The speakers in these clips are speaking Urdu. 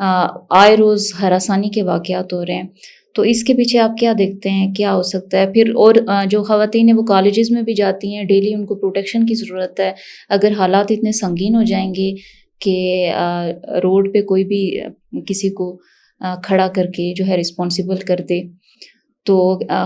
آئے روز ہراسانی کے واقعات ہو رہے ہیں، تو اس کے پیچھے آپ کیا دیکھتے ہیں، کیا ہو سکتا ہے پھر؟ اور جو خواتین ہیں وہ کالجز میں بھی جاتی ہیں، ڈیلی ان کو پروٹیکشن کی ضرورت ہے، اگر حالات اتنے سنگین ہو جائیں گے کہ روڈ پہ کوئی بھی کسی کو کھڑا کر کے جو ہے رسپانسیبل کر دے، تو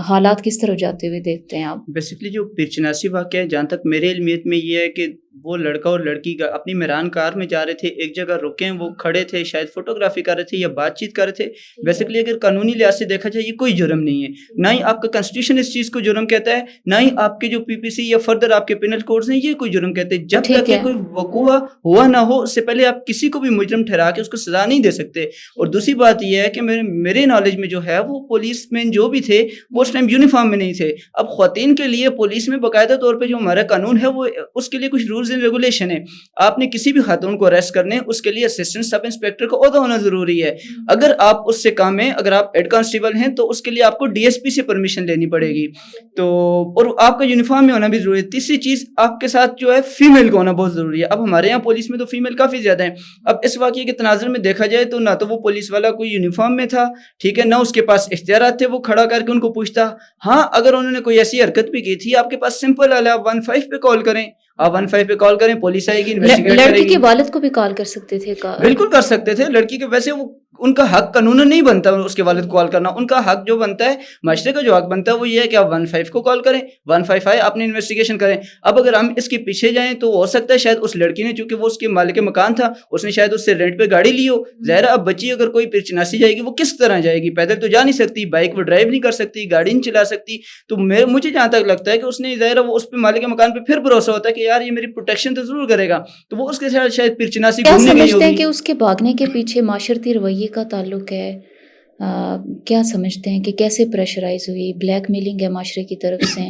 حالات کس طرح جاتے ہوئے دیکھتے ہیں آپ؟ بیسکلی جو پرچناسی واقعہ ہے، جہاں تک میرے علمیت میں یہ ہے کہ وہ لڑکا اور لڑکی کا اپنی میران کار میں جا رہے تھے، ایک جگہ رکے، وہ کھڑے تھے، شاید فوٹوگرافی کر رہے تھے یا بات چیت کر رہے تھے. بیسکلی اگر قانونی لحاظ سے دیکھا جائے یہ کوئی جرم نہیں ہے، نہ ہی آپ کا کنسٹیٹیوشن اس چیز کو جرم کہتا ہے، نہ ہی آپ کے جو پی پی سی یا فردر آپ کے پینل کوڈز ہیں یہ کوئی جرم کہتے ہیں. جب تک کہ کوئی وقوع ہوا نہ ہو اس سے پہلے آپ کسی کو بھی مجرم ٹھہرا کے اس کو سزا نہیں دے سکتے. اور دوسری بات یہ ہے کہ میرے نالج میں جو ہے وہ پولیس مین جو بھی تھے وہ اس ٹائم یونیفارم میں نہیں تھے. اب خواتین کے لیے پولیس میں باقاعدہ طور پہ جو ہمارا قانون ہے وہ اس کے لیے کچھ رولز اینڈ ریگولیشن ہے. آپ نے کسی بھی خاتون کو اریسٹ کرنے اس کے لیے اسسٹنٹ سب انسپیکٹر کا عہدہ ہونا ضروری ہے. اگر آپ اس سے کام ہیں، اگر آپ ہیڈ کانسٹیبل ہیں تو اس کے لیے آپ کو ڈی ایس پی سے پرمیشن لینی پڑے گی، تو اور آپ کا یونیفارم میں ہونا بھی ضروری ہے. تیسری چیز آپ کے ساتھ جو ہے فیمیل کا ہونا بہت ضروری ہے. اب ہمارے یہاں پولیس میں تو فیمیل کافی زیادہ ہیں. اب اس واقعے کے تناظر میں دیکھا جائے تو نہ تو وہ پولیس والا کوئی یونیفارم میں تھا، ٹھیک ہے، نہ اس کے پاس اختیارات تھے وہ کھڑا کر کے ان کو پوچھتا. ہاں اگر انہوں نے کوئی ایسی حرکت بھی کی تھی آپ کے پاس سمپل حل ہے، آپ 15 پہ کال کریں، آپ 15 پہ کال کریں، پولیس آئے گی، انویسٹیگیٹ کرے گی. لڑکی کے والد کو بھی کال کر سکتے تھے؟ بالکل کر سکتے تھے. لڑکی کے ویسے وہ ان کا حق قانون نہیں بنتا اس کے والد کو کال کرنا. ان کا حق جو بنتا ہے، معاشرے کا جو حق بنتا ہے وہ یہ ہے کہ آپ 15 کو کال کریں، 15 آئے اپنی انویسٹیگیشن کریں. اب اگر ہم اس کے پیچھے جائیں تو ہو سکتا ہے شاید اس لڑکی نے، چونکہ وہ اس کے مالک مکان تھا، اس نے شاید اس سے رینٹ پہ گاڑی لی ہو. ظاہر اب بچی اگر کوئی پرچناسی جائے گی وہ کس طرح جائے گی؟ پیدل تو جا نہیں سکتی، بائک وہ ڈرائیو نہیں کر سکتی، گاڑی نہیں چلا سکتی. تو مجھے جہاں تک لگتا ہے کہ اس نے ظاہر وہ اس پہ مالک مکان پہ پھر بھروسہ ہوتا ہے کہ یار یہ میری پروٹیکشن تو ضرور کرے گا، تو وہ اس کے ساتھ شاید پرچناسی کیا گھومنے گئی سمجھتے ہیں ہوگی. کہ اس کے بھاگنے کے پیچھے معاشرتی رویے کا تعلق ہے؟ کیا سمجھتے ہیں کہ کیسے پریشرائز ہوئی؟ بلیک میلنگ ہے معاشرے کی طرف سے،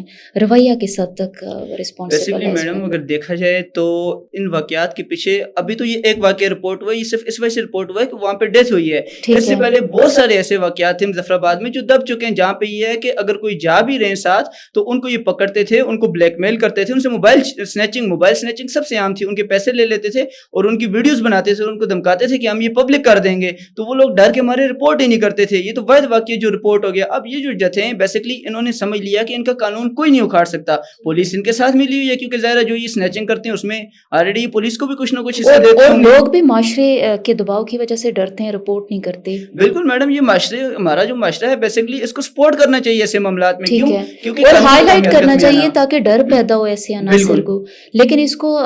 رویہ کس حد تک رسپانسبل بیسکلی ہے اس میڈم میں؟ اگر دیکھا جائے تو ان واقعات کے پیچھے ابھی تو یہ ایک واقعہ رپورٹ ہوا ہے، یہ صرف اس وجہ سے رپورٹ ہوا ہے کہ وہاں پہ ڈیتھ ہوئی ہے. اس سے پہلے بہت سارے ایسے واقعات تھے مظفر آباد میں جو دب چکے ہیں، جہاں پہ یہ ہے کہ اگر کوئی جا بھی رہے ساتھ تو ان کو یہ پکڑتے تھے، ان کو بلیک میل کرتے تھے، ان سے موبائل سنیچنگ سب سے عام تھی، ان کے پیسے لے لیتے تھے اور ان کی ویڈیوز بناتے تھے اور ان کو دھمکاتے تھے کہ ہم یہ پبلک کر دیں گے. تو وہ لوگ ڈر کے مارے رپورٹ ہی نہیں کرتے تھے. یہ تو واحد واقعہ جو رپورٹ ہو گیا. اب یہ جو جتھے ہیں بیسکلی انہوں نے سمجھ لیا کہ ان کا قانون کوئی نہیں اکھاڑ سکتا، پولیس ان کے ساتھ ملی ہوئی ہے، کیونکہ ظاہر جو یہ سنیچنگ کرتے ہیں اس میں آلریڈی پولیس کو بھی کچھ نہ کچھ حصہ دیتے ہیں. لوگ بھی معاشرے کے دباؤ کی وجہ سے ڈرتے ہیں، رپورٹ نہیں کرتے. بالکل میڈم، یہ معاشرے، ہمارا جو معاشرہ ہے بیسکلی اس کو سپورٹ کرنا چاہیے ایسے معاملات میں. ٹھیک ہے، کیونکہ اور ہائی لائٹ کرنا چاہیے تاکہ ڈر پیدا ہو ایسے عناصر کو. لیکن اس کو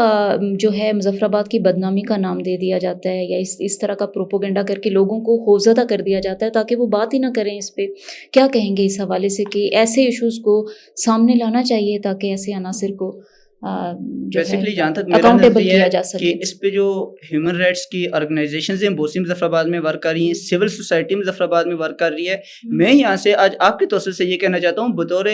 جو ہے مظفر آباد کی بدنامی کا نام دے دیا جاتا ہے، یا اس طرح کا پروپوگنڈا کر کے لوگوں کو خوفزدہ کر دیا جاتا ہے تاکہ وہ بات ہی نہ کریں اس پہ. کیا کہیں گے اس حوالے سے کہ ایسے ایشوز کو سامنے لانا چاہیے تاکہ ایسے عناصر کو بیسکلی جہاں تک میرا اکاؤنٹیبل نظریہ کیا ہے جا کہ سکے. اس پہ جو ہیومن رائٹس کی آرگنائزیشنز ہیں بہت سی مظفر آباد میں ورک کر رہی ہیں، سول سوسائٹی مظفر آباد میں ورک کر رہی ہے. میں یہاں سے آج آپ کے توسط سے یہ کہنا چاہتا ہوں بطور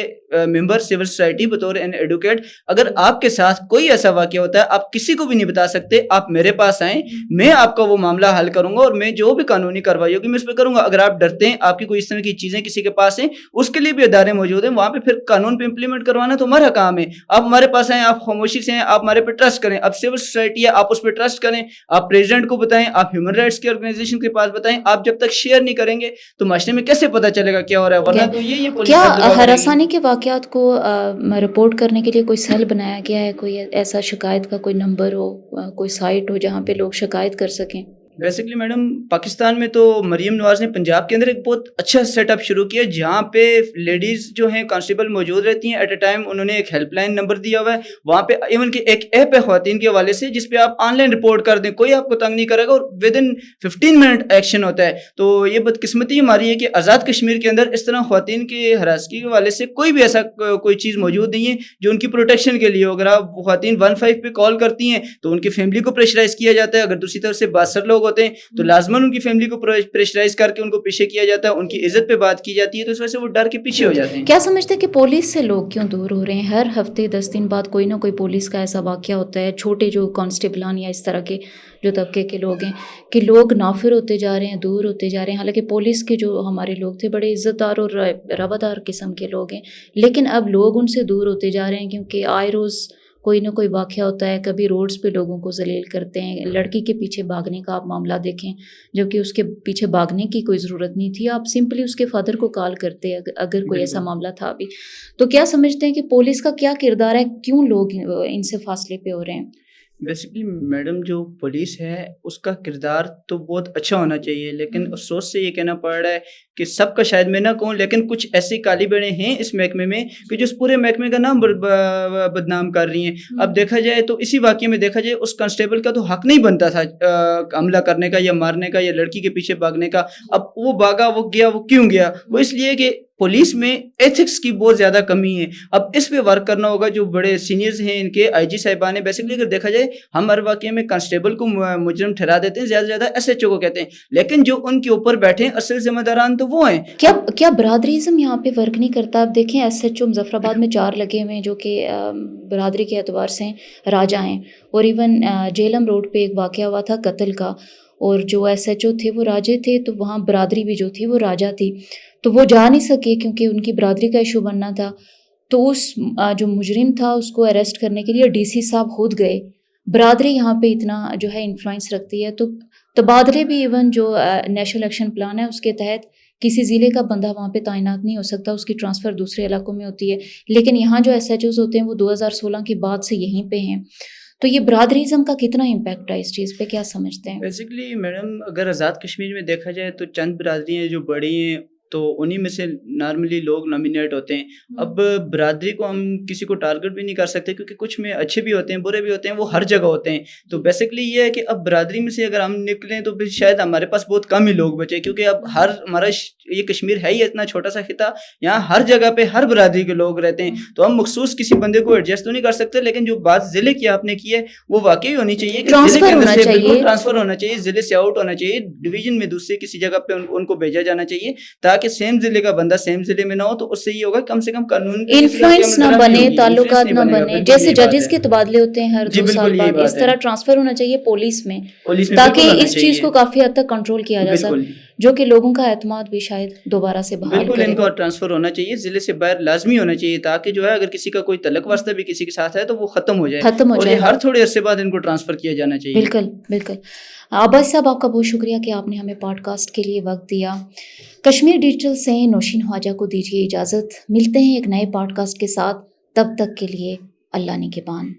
ممبر سول سوسائٹی، بطور این ایڈوکیٹ، اگر آپ کے ساتھ کوئی ایسا واقعہ ہوتا ہے آپ کسی کو بھی نہیں بتا سکتے، آپ میرے پاس آئیں، میں آپ کا وہ معاملہ حل کروں گا اور میں جو بھی قانونی کارروائی ہوگی میں اس پہ کروں گا. اگر آپ ڈرتے ہیں، آپ کی کوئی اس طرح کی چیزیں کسی کے پاس ہیں، اس کے لیے بھی ادارے موجود ہیں، وہاں پہ پھر قانون پہ امپلیمنٹ کروانا تو ہمارا کام ہے. آپ ہمارے پاس آئیں، آپ خاموشی سے ہیں، آپ ہمارے پہ ٹرسٹ کریں. اب سول سوسائٹی ہے، آپ اس پہ ٹرسٹ کریں، آپ پریزیڈنٹ کو بتائیں، آپ ہیومن رائٹس کی آرگنائزیشن کے پاس بتائیں. آپ جب تک شیئر نہیں کریں گے تو معاشرے میں کیسے پتہ چلے گا کیا ہو رہا ہے؟ ورنہ تو یہ کیا ہراسانی کے واقعات کو رپورٹ کرنے کے لیے کوئی سیل بنایا گیا ہے؟ کوئی ایسا شکایت کا کوئی نمبر ہو، کوئی سائٹ ہو جہاں پہ لوگ شکایت کر سکیں؟ بیسکلی میڈم پاکستان میں تو مریم نواز نے پنجاب کے اندر ایک بہت اچھا سیٹ اپ شروع کیا جہاں پہ لیڈیز جو ہیں کانسٹیبل موجود رہتی ہیں. ایٹ اے ٹائم انہوں نے ایک ہیلپ لائن نمبر دیا ہوا ہے وہاں پہ، ایون کہ ایک ایپ ہے خواتین کے حوالے سے جس پہ آپ آن لائن رپورٹ کر دیں، کوئی آپ کو تنگ نہیں کرے گا اور ود ان 15 منٹ ایکشن ہوتا ہے. تو یہ بدقسمتی ہماری ہے کہ آزاد کشمیر کے اندر اس طرح خواتین کے ہراسگی کے حوالے سے کوئی بھی ایسا کوئی چیز موجود نہیں ہے جو ان کی پروٹیکشن کے لیے ہو. اگر آپ خواتین 15 پہ کال کرتی ہیں تو ان کی فیملی کو پریشرائز کیا جاتا ہے. اگر دوسری طرف سے باثر لوگ ہوتے ہیں تو لازماً ان کی فیملی کو پریشرائز کر کے ان کو پیچھے کیا جاتا ہے، ان کی عزت پہ بات کی جاتی ہے، تو اس وجہ سے وہ ڈر کے پیچھے ہو جاتے ہیں. کیا سمجھتے ہیں کہ پولیس سے لوگ کیوں دور ہو رہے ہیں؟ ہر ہفتے 10 دن بعد کوئی نہ کوئی پولیس کا ایسا واقعہ ہوتا ہے، چھوٹے جو کانسٹیبلان یا اس طرح کے جو طبقے کے لوگ ہیں کہ لوگ نافر ہوتے جا رہے ہیں، دور ہوتے جا رہے ہیں. حالانکہ پولیس کے جو ہمارے لوگ تھے بڑے عزت دار اور روادار قسم کے لوگ ہیں، لیکن اب لوگ ان سے دور ہوتے جا رہے ہیں کیونکہ آئے روز کوئی نہ کوئی واقعہ ہوتا ہے، کبھی روڈز پہ لوگوں کو ذلیل کرتے ہیں، لڑکی کے پیچھے بھاگنے کا آپ معاملہ دیکھیں، جبکہ اس کے پیچھے بھاگنے کی کوئی ضرورت نہیں تھی، آپ سمپلی اس کے فادر کو کال کرتے اگر کوئی ایسا بالکل معاملہ تھا بھی۔ تو کیا سمجھتے ہیں کہ پولیس کا کیا کردار ہے، کیوں لوگ ان سے فاصلے پہ ہو رہے ہیں؟ بیسکلی میڈم جو پولیس ہے اس کا کردار تو بہت اچھا ہونا چاہیے، لیکن افسوس سے یہ کہنا پڑ رہا ہے کہ سب کا شاید میں نہ کہوں، لیکن کچھ ایسی کالی بیڑیں ہیں اس محکمے میں کہ جو اس پورے محکمے کا نام بدنام کر رہی ہیں۔ اب دیکھا جائے تو اسی واقعے میں دیکھا جائے اس کانسٹیبل کا تو حق نہیں بنتا تھا حملہ کرنے کا یا مارنے کا یا لڑکی کے پیچھے بھاگنے کا۔ اب وہ بھاگا، وہ گیا، وہ کیوں گیا؟ وہ اس لیے کہ پولیس میں ایتھکس کی بہت زیادہ کمی ہے۔ اب اس پہ ورک کرنا ہوگا، جو بڑے سینئرز ہیں ان کے آئی جی صاحبان ہیں۔ بیسکلی اگر دیکھا جائے ہم ہر واقعے میں کانسٹیبل کو مجرم ٹھہرا دیتے ہیں، زیادہ سے زیادہ ایس ایچ او کو کہتے ہیں، لیکن جو ان کے اوپر بیٹھے ہیں اصل ذمہ داران تو وہ ہیں۔ کیا برادریزم یہاں پہ ورک نہیں کرتا؟ آپ دیکھیں ایس ایچ او مظفر آباد میں 4 لگے ہوئے ہیں جو کہ برادری کے اعتبار سے راجا ہیں، اور ایون جیلم روڈ پہ ایک واقعہ ہوا تھا قتل کا، اور جو ایس ایچ او تھے وہ راجے تھے، تو وہاں برادری بھی جو تھی وہ راجا تھی، تو وہ جا نہیں سکے کیونکہ ان کی برادری کا ایشو بننا تھا۔ تو اس جو مجرم تھا اس کو اریسٹ کرنے کے لیے ڈی سی صاحب خود گئے۔ برادری یہاں پہ اتنا جو ہے انفلوئنس رکھتی ہے، تو تبادلے بھی ایون جو نیشنل ایکشن پلان ہے اس کے تحت کسی ضلع کا بندہ وہاں پہ تعینات نہیں ہو سکتا، اس کی ٹرانسفر دوسرے علاقوں میں ہوتی ہے، لیکن یہاں جو ایس ایچ اوز ہوتے ہیں وہ 2016 کے بعد سے یہیں پہ ہیں۔ تو یہ برادریزم کا کتنا امپیکٹ ہے اس چیز پہ، کیا سمجھتے ہیں؟ بیسکلی میڈم اگر آزاد کشمیر میں دیکھا جائے تو چند برادریاں جو بڑی ہیں تو انہی میں سے نارملی لوگ نامینیٹ ہوتے ہیں۔ اب برادری کو ہم کسی کو ٹارگٹ بھی نہیں کر سکتے کیونکہ کچھ میں اچھے بھی ہوتے ہیں، برے بھی ہوتے ہیں، وہ ہر جگہ ہوتے ہیں۔ تو بیسکلی یہ ہے کہ اب برادری میں سے اگر ہم نکلیں تو پھر شاید ہمارے پاس بہت کم ہی لوگ بچے، کیونکہ اب ہمارا یہ کشمیر ہے ہی اتنا چھوٹا سا خطہ، یہاں ہر جگہ پہ ہر برادری کے لوگ رہتے ہیں، تو ہم مخصوص کسی بندے کو ایڈجسٹ تو نہیں کر سکتے، لیکن جو بات ضلع کی آپ نے کی ہے وہ واقعی ہونی چاہیے کہ ضلع کے اندر سے بالکل ٹرانسفر ہونا چاہیے، ضلع سے آؤٹ ہونا چاہیے، ڈویژن میں دوسرے کسی جگہ پہ ان کو بھیجا جانا چاہیے، تاکہ سیم ضلع کا بندہ سیم ضلع میں نہ ہو، تو اس سے یہ ہوگا کم سے کم قانون انفلوئنس نہ بنے، تعلقات نہ بنے، جیسے ججز کے تبادلے ہوتے ہیں ہر 2 سال بعد، اس طرح ٹرانسفر ہونا چاہیے پولیس میں، تاکہ اس چیز کو کافی حد تک کنٹرول کیا جا سکے، جو کہ لوگوں کا اعتماد بھی شاید دوبارہ سے بحال بالکل کرے۔ ان کا ٹرانسفر ہونا چاہیے، ضلع سے باہر لازمی ہونا چاہیے، تاکہ جو ہے اگر کسی کا کوئی تعلق واسطہ بھی کسی کے ساتھ ہے تو وہ ختم ہو جائے، اور یہ ہر تھوڑے عرصے بعد ان کو ٹرانسفر کیا جانا چاہیے۔ بالکل بالکل۔ عباس صاحب آپ کا بہت شکریہ کہ آپ نے ہمیں پوڈ کاسٹ کے لیے وقت دیا۔ کشمیر ڈیجیٹل سے نوشین خواجہ کو دیجیے اجازت، ملتے ہیں ایک نئے پوڈ کاسٹ کے ساتھ، تب تک کے لیے اللہ نگہبان۔